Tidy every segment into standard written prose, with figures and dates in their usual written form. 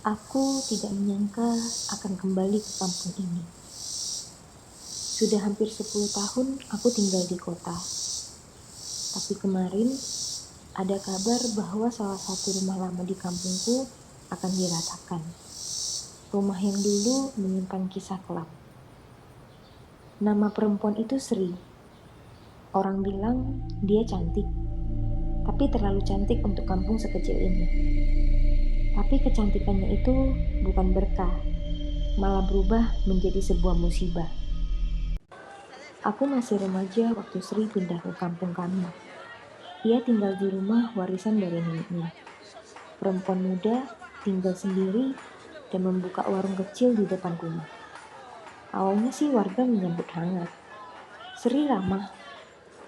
Aku tidak menyangka akan kembali ke kampung ini. Sudah hampir 10 tahun aku tinggal di kota. Tapi kemarin ada kabar bahwa salah satu rumah lama di kampungku akan diratakan. Rumah yang dulu menyimpan kisah kelam. Nama perempuan itu Sri. Orang bilang dia cantik, tapi terlalu cantik untuk kampung sekecil ini. Tapi kecantikannya itu bukan berkah, malah berubah menjadi sebuah musibah. Aku masih remaja waktu Sri pindah ke kampung kami. Ia tinggal di rumah warisan dari neneknya. Perempuan muda tinggal sendiri dan membuka warung kecil di depan rumah. Awalnya sih warga menyambut hangat. Sri ramah,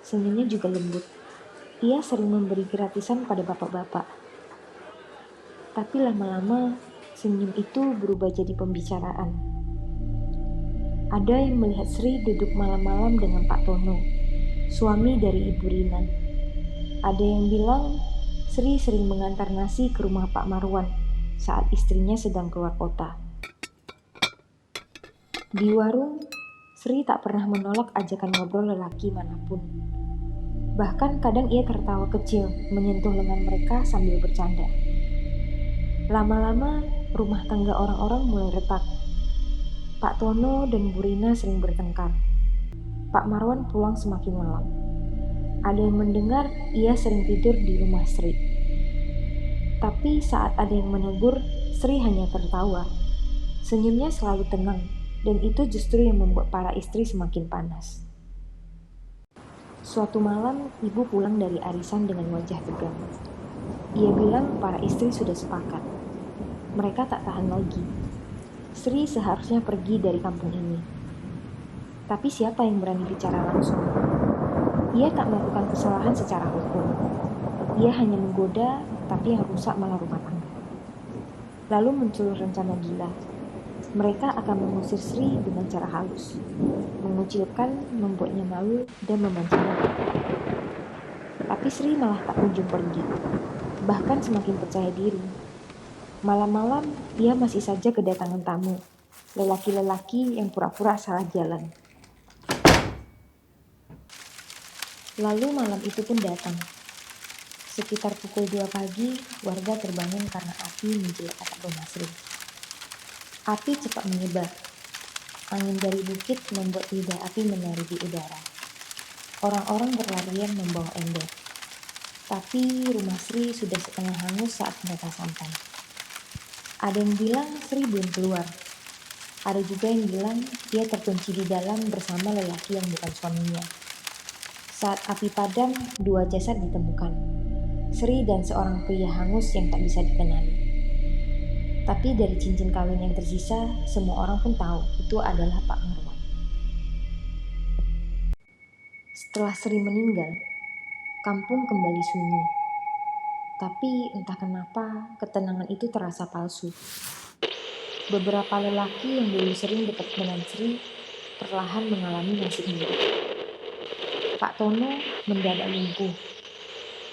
senyumnya juga lembut. Ia sering memberi gratisan pada bapak-bapak. Tapi lama-lama senyum itu berubah jadi pembicaraan. Ada yang melihat Sri duduk malam-malam dengan Pak Tono, suami dari Ibu Rina. Ada yang bilang Sri sering mengantar nasi ke rumah Pak Marwan saat istrinya sedang keluar kota. Di warung, Sri tak pernah menolak ajakan ngobrol lelaki manapun. Bahkan kadang ia tertawa kecil menyentuh lengan mereka sambil bercanda. Lama-lama rumah tangga orang-orang mulai retak. Pak Tono dan Bu Rina sering bertengkar. Pak Marwan pulang semakin malam. Ada yang mendengar ia sering tidur di rumah Sri. Tapi saat ada yang menegur, Sri hanya tertawa. Senyumnya selalu tenang, dan itu justru yang membuat para istri semakin panas. Suatu malam, ibu pulang dari arisan dengan wajah tegang. Ia bilang para istri sudah sepakat. Mereka tak tahan lagi. Sri seharusnya pergi dari kampung ini. Tapi siapa yang berani bicara langsung? Ia tak melakukan kesalahan secara hukum. Ia hanya menggoda, tapi yang rusak malah rumah tangga. Lalu muncul rencana gila. Mereka akan mengusir Sri dengan cara halus, mengucilkan, membuatnya malu, dan memancingnya. Tapi Sri malah tak kunjung pergi, bahkan semakin percaya diri. Malam-malam, ia masih saja kedatangan tamu, lelaki-lelaki yang pura-pura salah jalan. Lalu malam itu pun datang. Sekitar pukul 2 pagi, warga terbangun karena api menjilat atap rumah Sri. Api cepat menyebar. Angin dari bukit membuat lidah api menari di udara. Orang-orang berlarian membawa ember. Tapi rumah Sri sudah setengah hangus saat mereka sampai. Ada yang bilang Sri belum keluar. Ada juga yang bilang dia terkunci di dalam bersama lelaki yang bukan suaminya. Saat api padam, 2 jasad ditemukan. Sri dan seorang pria hangus yang tak bisa dikenali. Tapi dari cincin kawin yang tersisa, semua orang pun tahu itu adalah Pak Marwan. Setelah Sri meninggal, kampung kembali sunyi. Tapi entah kenapa ketenangan itu terasa palsu. Beberapa lelaki yang dulu sering dekat dengan Sri perlahan mengalami nasib buruk. Pak Tono mendadak lumpuh.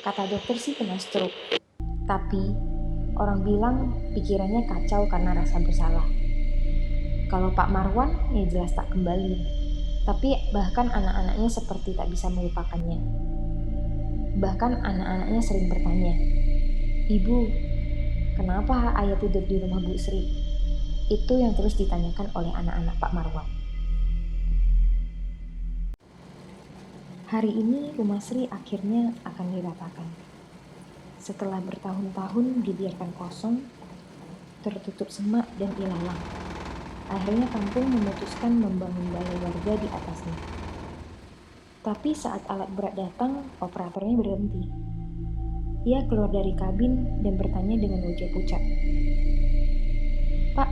Kata dokter sih kena stroke. Tapi orang bilang pikirannya kacau karena rasa bersalah. Kalau Pak Marwan ya jelas tak kembali. Tapi bahkan anak-anaknya seperti tak bisa melupakannya. Bahkan anak-anaknya sering bertanya, "Ibu, kenapa ayah tidur di rumah Bu Sri?" Itu yang terus ditanyakan oleh anak-anak Pak Marwan. Hari ini rumah Sri akhirnya akan diratakan. Setelah bertahun-tahun dibiarkan kosong, tertutup semak dan ilalang, akhirnya kampung memutuskan membangun balai warga di atasnya. Tapi saat alat berat datang, operatornya berhenti. Ia keluar dari kabin dan bertanya dengan wajah pucat. "Pak,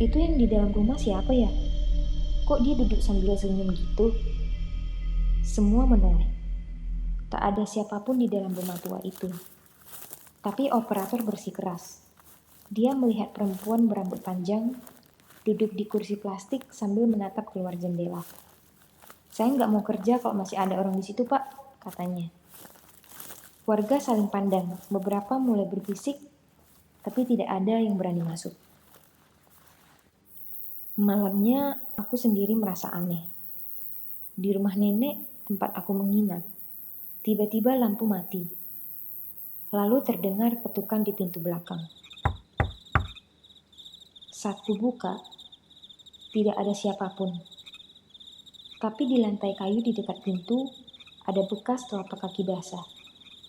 itu yang di dalam rumah siapa ya? Kok dia duduk sambil senyum gitu?" Semua menoleh. Tak ada siapapun di dalam rumah tua itu. Tapi operator bersikeras. Dia melihat perempuan berambut panjang, duduk di kursi plastik sambil menatap keluar jendela. "Saya nggak mau kerja kalau masih ada orang di situ, Pak," katanya. Warga saling pandang, beberapa mulai berbisik, tapi tidak ada yang berani masuk. Malamnya aku sendiri merasa aneh. Di rumah nenek tempat aku menginap, tiba-tiba lampu mati. Lalu terdengar ketukan di pintu belakang. Saat kubuka, tidak ada siapapun. Tapi di lantai kayu di dekat pintu, ada bekas telapak kaki basah,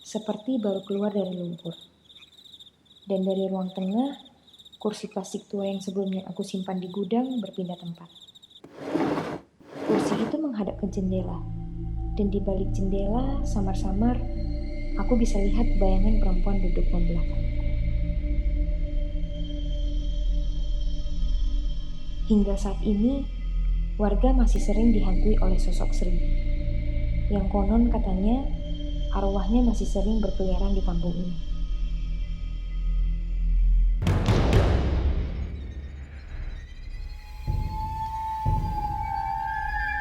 seperti baru keluar dari lumpur. Dan dari ruang tengah, kursi plastik tua yang sebelumnya aku simpan di gudang berpindah tempat. Kursi itu menghadap ke jendela, dan di balik jendela, samar-samar, aku bisa lihat bayangan perempuan duduk membelakangku. Hingga saat ini, warga masih sering dihantui oleh sosok Sri, yang konon katanya arwahnya masih sering berkeliaran di kampung ini.